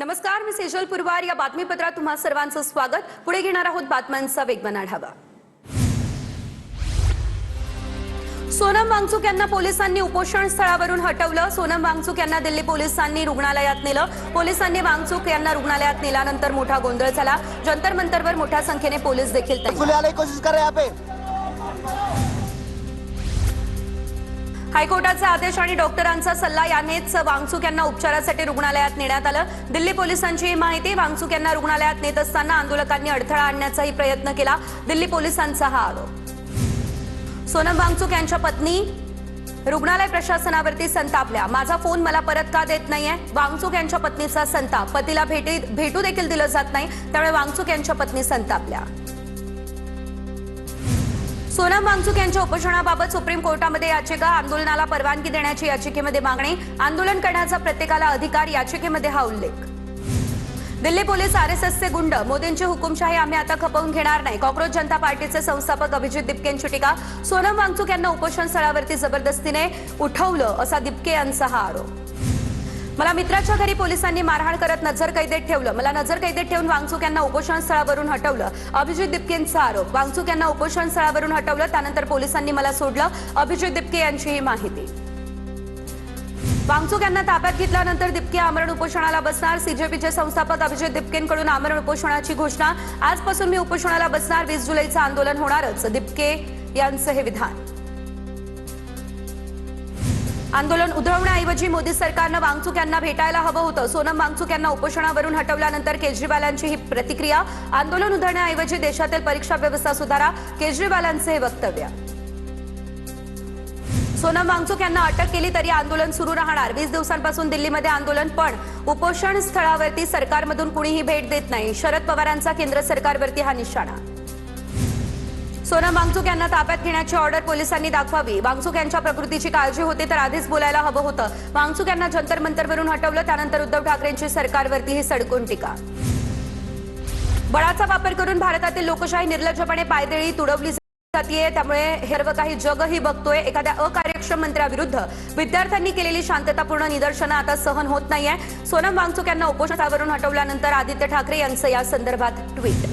नमस्कार, मी सेजल पुरवार. या बातमीपत्रात तुम्हा सर्वांचं स्वागत. पुढे घेणार आहोत बातम्यांचा वेगवान आढावा. सोनम वांगचुक यांना पोलिसांनी उपोषण स्थळावरून हटवलं. सोनम वांगचुक यांना दिल्ली पोलिसांनी रुग्णालयात नेलं. पोलिसांनी वांगचुक यांना रुग्णालयात नेल्यानंतर मोठा गोंधळ झाला. जंतर मंतरवर मोठ्या संख्येने पोलीस देखील कोशिश कर रहे हैं. हायकोर्टाचा आदेश आणि डॉक्टरांचा सल्ला यानेच वांगचुक यांना उपचारासाठी रुग्णालयात नेण्यात आलं. दिल्ली पोलिसांची ही माहिती. वांगचुक यांना रुग्णालयात नेत असताना आंदोलकांनी अडथळा आणण्याचाही प्रयत्न केला. दिल्ली पोलिसांचा हा आरोप. सोनम वांगचुक यांच्या पत्नी रुग्णालय प्रशासनावरती संतापल्या. माझा फोन मला परत का देत नाहीये? वांगचुक यांच्या पत्नीचा संताप. पतीला भेटू देखील दिलं जात नाही, त्यामुळे वांगचुक यांच्या पत्नी संतापल्या. सोनम वांगचुक यांच्या उपोषणाबाबत सुप्रीम कोर्टामध्ये याचिका. आंदोलनाला परवानगी देण्याची याचिकेमध्ये मागणी. आंदोलन करण्याचा प्रत्येकाला अधिकार, याचिकेमध्ये हा उल्लेख. दिल्ली पोलीस आरएसएसचे गुंड. मोदींची हुकुमशाही आम्ही आता खपवून घेणार नाही. कॉक्रोच जनता पार्टीचे संस्थापक अभिजित दिपकेंची टीका. सोनम वांगचुक यांना उपोषण स्थळावरती जबरदस्तीने उठवलं असा दिपके यांचा हा आरोप. मला मित्राच्या घरी पोलिसांनी मारहाण करत नजरकैदेत ठेवलं. मला नजरकैदेत ठेवून वांगचुक यांना उपोषण स्थळावरून हटवलं. अभिजित दिपकेंचा आरोप. वांगचुक यांना उपोषण स्थळावरून हटवलं, त्यानंतर पोलिसांनी मला सोडलं. अभिजित दिपके यांची ही माहिती. वांगचुक यांना ताब्यात घेतल्यानंतर दिपके आमरण उपोषणाला बसणार. सीजेपीचे संस्थापक अभिजित दिपकेंकडून आमरण उपोषणाची घोषणा. आजपासून मी उपोषणाला बसणार. 20 जुलैचं आंदोलन होणारच, दिपके यांचं हे विधान. आंदोलन उधळवण्याऐवजी मोदी सरकारनं वांगचुक यांना भेटायला हवं होतं. सोनम वांगचुक यांना उपोषणावरून हटवल्यानंतर केजरीवालांची ही प्रतिक्रिया. आंदोलन उधळण्याऐवजी देशातील परीक्षा व्यवस्था सुधारा, केजरीवालांचे हे वक्तव्य. सोनम वांगचुक यांना अटक केली तरी आंदोलन सुरू राहणार. 20 दिवसांपासून दिल्लीमध्ये आंदोलन, पण उपोषण स्थळावरती सरकारमधून कुणीही भेट देत नाही. शरद पवारांचा केंद्र सरकारवरती हा निशाणा. सोनम वांगचुक यांना ताब्यात घेण्याची ऑर्डर पोलिसांनी दाखवावी. वांगचुक यांच्या प्रकृतीची काळजी होती तर आधीच बोलायला हवं होतं. वांगचुक यांना जंतर मंतरवरून हटवलं, त्यानंतर उद्धव ठाकरेंची सरकारवरती ही सडकून टीका. बळाचा वापर करून भारतातील लोकशाही निर्लज्जपणे पायदळी तुडवली जातीये, त्यामुळे हे सर्व काही जगही बघतोय. एखाद्या अकार्यक्षम मंत्र्याविरुद्ध विद्यार्थ्यांनी केलेली शांततापूर्ण निदर्शनं आता सहन होत नाहीये. सोनम वांगचुक यांना उपोषणावरून हटवल्यानंतर आदित्य ठाकरे यांचं या संदर्भात ट्विट.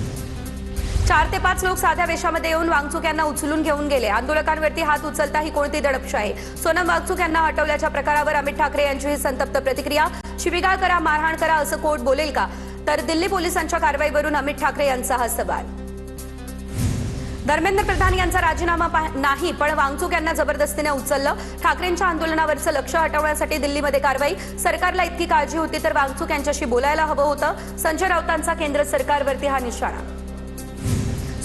4 ते 5 लोक साध्या वेशामध्ये येऊन वांगचुक यांना उचलून घेऊन गेले. आंदोलकांवरती हात उचलता ही कोणती दडपशाही? सोनम वांगचुक यांना हटवल्याच्या प्रकारावर अमित ठाकरे यांची ही संतप्त प्रतिक्रिया. शिवीगाळ करा, मारहाण करा असं कोर्ट बोलेल का? तर दिल्ली पोलिसांच्या कारवाईवरून अमित ठाकरे यांचा हा सवाल. धर्मेंद्र प्रधान यांचा राजीनामा नाही, पण वांगचुक यांना जबरदस्तीने उचललं. ठाकरेंच्या आंदोलनावरचं लक्ष हटवण्यासाठी दिल्लीमध्ये कारवाई. सरकारला इतकी काळजी होती तर वांगचुक यांच्याशी बोलायला हवं होतं. संजय राऊतांचा केंद्र सरकारवरती हा निशाणा.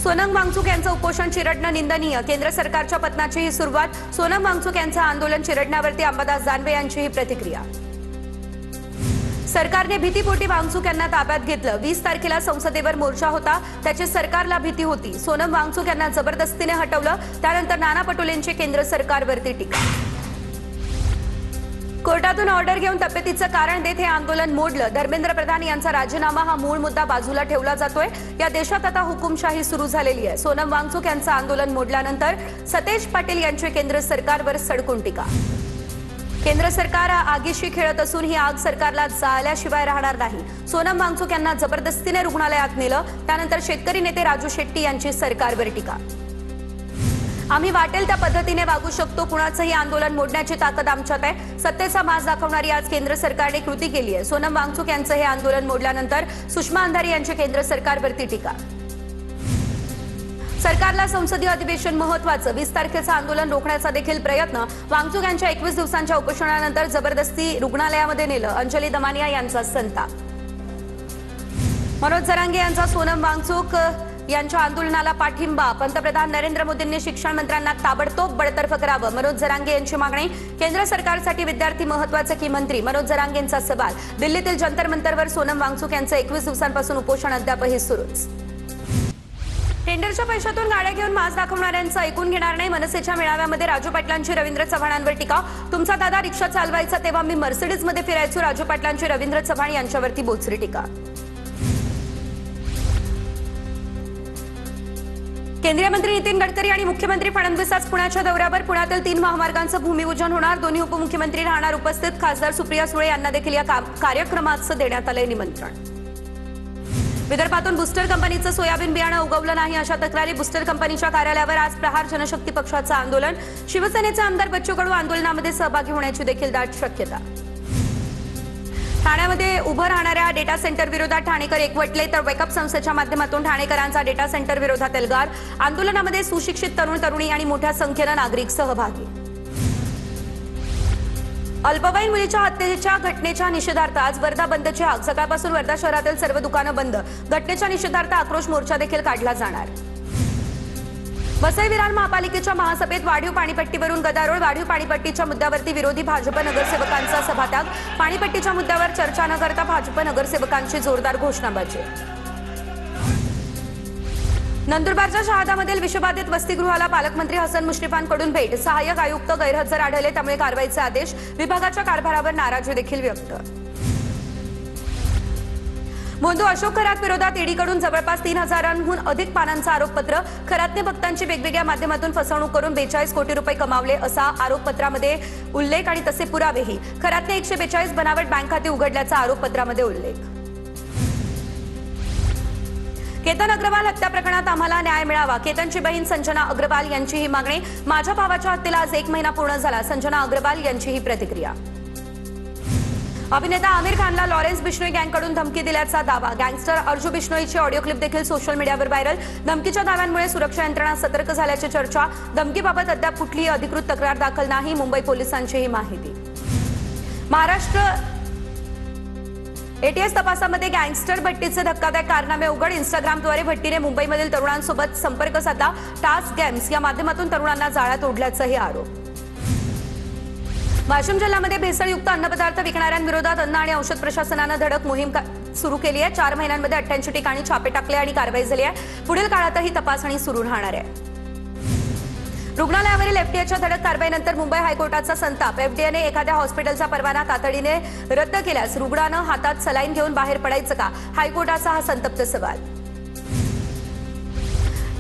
सोनम वांगचुक यांचं उपोषण चिरडणं निंदनीय. केंद्र सरकारच्या पतनाची ही सुरुवात. सोनम वांगचुक यांचं आंदोलन चिरडण्यावरती अंबादास दानवे यांची ही प्रतिक्रिया. सरकारने भीतीपोटी वांगचुक यांना ताब्यात घेतलं. 20 तारखेला संसदेवर मोर्चा होता, त्याची सरकारला भीती होती. सोनम वांगचुक यांना जबरदस्तीने हटवलं, त्यानंतर नाना पटोलेंची केंद्र सरकारवरती टीका. कोर्टातून ऑर्डर घेऊन तब्येतीचं कारण देत हे आंदोलन मोडलं. धर्मेंद्र प्रधान यांचा राजीनामा हा मूळ मुद्दा बाजूला ठेवला जातोय. या देशात आता हुकुमशाही सुरू झालेली आहे. सोनम वांगचुक यांचं आंदोलन मोडल्यानंतर सतेज पाटील यांची केंद्र सरकारवर सडकून टीका. केंद्र सरकार आगीशी खेळत असून ही आग सरकारला जाळल्याशिवाय राहणार नाही. सोनम वांगचुक यांना जबरदस्तीने रुग्णालयात नेलं, त्यानंतर शेतकरी नेते राजू शेट्टी यांची सरकारवर टीका. आम्ही वाटेल त्या पद्धतीने वागू शकतो. कुणाचंही आंदोलन मोडण्याची ताकद आमच्यात आहे. सत्तेचा माज दाखवणारी आज केंद्र सरकारने कृती केली आहे. सोनम वांगचुक यांचं हे आंदोलन मोडल्यानंतर सुषमा अंधारी यांची केंद्र सरकारवरती टीका. सरकारला संसदीय अधिवेशन महत्वाचं. 20 तारखेचं आंदोलन रोखण्याचा देखील प्रयत्न. वांगचुक यांच्या 21 दिवसांच्या उपोषणानंतर जबरदस्ती रुग्णालयामध्ये नेलं. अंजली दमानिया यांचा संताप. मनोज जरांगे यांचा सोनम वांगचुक यांच्या आंदोलनाला पाठिंबा. पंतप्रधान नरेंद्र मोदींनी शिक्षण मंत्र्यांना ताबडतोब बडतर्फ करावं, मनोज जरांगे यांची मागणी. केंद्र सरकारसाठी विद्यार्थी महत्वाचे की मंत्री? मनोज जरांगेंचा सवाल. दिल्लीतील जंतर मंतरवर सोनम वांगचुक यांचं 21 दिवसांपासून उपोषण अद्यापही सुरूच. टेंडरच्या पैशातून गाड्या घेऊन माज दाखवणाऱ्यांचं ऐकून घेणार नाही. मनसेच्या मेळाव्यामध्ये राजू पाटलांची रवींद्र चव्हाणांवर टीका. तुमचा दादा रिक्षा चालवायचा तेव्हा मी मर्सिडीजमध्ये फिरायचो. राजू पाटलांची रवींद्र चव्हाण यांच्यावरती बोचरी टीका. केंद्रीय मंत्री नितीन गडकरी आणि मुख्यमंत्री फडणवीस आज पुण्याच्या दौऱ्यावर. पुण्यातील 3 महामार्गांचं भूमिपूजन होणार. दोन्ही उपमुख्यमंत्री राहणार उपस्थित. खासदार सुप्रिया सुळे यांना देखील या कार्यक्रमाचं देण्यात आलंय निमंत्रण. विदर्भातून बुस्टर कंपनीचं सोयाबीन बियाणं उगवलं नाही अशा तक्रारी. बुस्टर कंपनीच्या कार्यालयावर आज प्रहार जनशक्ती पक्षाचं आंदोलन. शिवसेनेचे आमदार बच्चू कडू आंदोलनामध्ये सहभागी होण्याची देखील दाट शक्यता. ठाण्यामध्ये उभं राहणाऱ्या डेटा सेंटर विरोधात ठाणेकर एकवटले तर वेकअप संस्थेच्या माध्यमातून ठाणेकरांचा डेटा सेंटर विरोधात एल्गार. आंदोलनामध्ये सुशिक्षित तरुण तरुणी आणि मोठ्या संख्येनं नागरिक सहभागी. अल्पवयीन मुलीच्या हत्येच्या घटनेच्या निषेधार्थ आज वर्धा बंदची हाक. सकाळपासून वर्धा शहरातील सर्व दुकानं बंद. घटनेच्या निषेधार्थ आक्रोश मोर्चा देखील काढला जाणार. वसई विरार महापालिकेच्या महासभेत वाढीव पाणीपट्टीवरून गदारोळ. वाढीव पाणीपट्टीच्या मुद्द्यावरती विरोधी भाजप नगरसेवकांचा सभात्याग. पाणीपट्टीच्या मुद्द्यावर चर्चा न करता भाजप नगरसेवकांची जोरदार घोषणाबाजी. नंदुरबारच्या शहादामधील विषबाधित वसतिगृहाला पालकमंत्री हसन मुश्रीफांकडून भेट. सहाय्यक आयुक्त गैरहजर आढळले त्यामुळे कारवाईचे आदेश. विभागाच्या कारभारावर नाराजी देखील व्यक्त. मोंदू अशोक खरात विरोधात ईडीकडून जवळपास 3000हून अधिक पानांचं आरोपपत्र. खरातने भक्तांची वेगवेगळ्या माध्यमातून फसवणूक करून 42 कोटी रुपये कमावले असा आरोपपत्रामध्ये उल्लेख आणि तसे पुरावेही. खरातने 142 बनावट बँक खाते उघडल्याचा आरोपपत्रामध्ये उल्लेख. केतन अग्रवाल हत्या प्रकरणात आम्हाला न्याय मिळावा. केतनची बहीण संजना अग्रवाल यांची ही मागणी. माझ्या भावाच्या हत्येला आज 1 महिना पूर्ण झाला. संजना अग्रवाल यांची ही प्रतिक्रिया. अभिनेता आमिर खानला लॉरेन्स बिश्नोई गँगकडून धमकी दिल्याचा दावा. गँगस्टर अर्जू बिश्नोईची ऑडिओ क्लिप देखील सोशल मीडियावर व्हायरल. धमकीच्या दाव्यांमुळे सुरक्षा यंत्रणा सतर्क झाल्याची चर्चा. धमकीबाबत अद्याप कुठलीही अधिकृत तक्रार दाखल नाही. मुंबई पोलिसांची ही माहिती. महाराष्ट्र एटीएस तपासामध्ये गँगस्टर भट्टीचे धक्कादायक कारनामे उघड. इंस्टाग्रामद्वारे भट्टीने मुंबईमधील तरुणांसोबत संपर्क साधला. टास्क गेम्स या माध्यमातून तरुणांना जाळ्यात ओढल्याचाही आरोप. वाशिम जिल्ह्यामध्ये भेसळयुक्त अन्नपदार्थ विकणाऱ्यांविरोधात अन्न आणि औषध प्रशासनानं धडक मोहीम सुरू केली आहे. 4 महिन्यांमध्ये 88 ठिकाणी छापे टाकले आणि कारवाई झाली आहे. पुढील काळातही तपासणी सुरू राहणार आहे. रुग्णालयावरील एफडीएच्या धडक कारवाईनंतर मुंबई हायकोर्टाचा संताप. एफडीएने एखाद्या हॉस्पिटलचा परवाना तातडीने रद्द केल्यास रुग्णानं हातात सलाईन घेऊन बाहेर पडायचं का? हायकोर्टाचा हा संतप्त सवाल.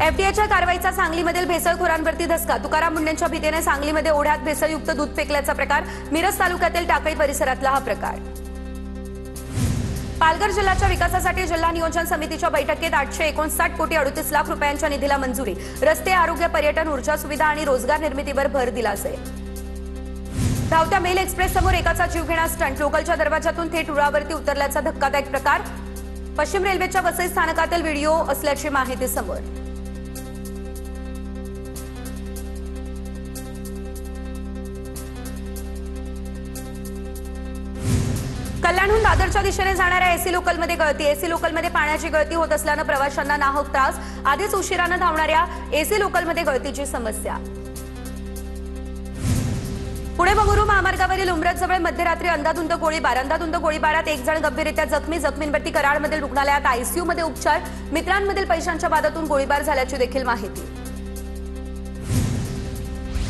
एफडीएच्या कारवाईचा सांगलीमधील भेसळखोरांवरती धसका. तुकाराम मुंडेंच्या भीतीने सांगलीमध्ये ओढ्यात भेसळयुक्त दूध फेकल्याचा प्रकार. मिरज तालुक्यातील टाकळी परिसरातला हा प्रकार. पालघर जिल्ह्याच्या विकासासाठी जिल्हा नियोजन समितीच्या बैठकीत 859 कोटी 38 लाख रुपयांच्या निधीला मंजुरी. रस्ते, आरोग्य, पर्यटन, ऊर्जा सुविधा आणि रोजगार निर्मितीवर भर दिला जाईल. धावत्या मेल एक्सप्रेस समोर एकाचा जीव घेण्यास स्टंट. लोकलच्या दरवाजातून थेट रुळावरती उतरल्याचा धक्कादायक प्रकार. पश्चिम रेल्वेच्या वसई स्थानकातील व्हिडिओ असल्याची माहिती समोर. कल्याणहून दादरच्या दिशेने जाणाऱ्या एसी लोकलमध्ये गळती. एसी लोकलमध्ये पाण्याची गळती होत असल्यानं प्रवाशांना नाहक त्रास. आधीच उशिरानं धावणाऱ्या एसी लोकलमध्ये गळतीची समस्या. पुणे बंगळुरू महामार्गावरील उमरजजवळ मध्यरात्री अंधाधुंद गोळीबार. अंधाधुंद गोळीबारात 1 जण गंभीररित्या जखमी. जखमींवरती कराडमधील रुग्णालयात आयसीयूमध्ये उपचार. मित्रांमधील पैशांच्या वादातून गोळीबार झाल्याची देखील माहिती.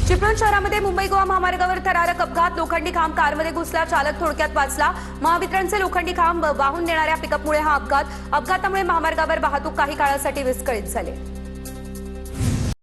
चिपळूण शहरामध्ये मुंबई गोवा महामार्गावर थरारक अपघात. लोखंडी खांब कारमध्ये घुसला. चालक थोडक्यात वाचला. महावितरणचे लोखंडी खांब वाहून नेणाऱ्या पिकअपमुळे हा अपघात. अपघातामुळे महामार्गावर वाहतूक काही काळासाठी विस्कळीत झाली.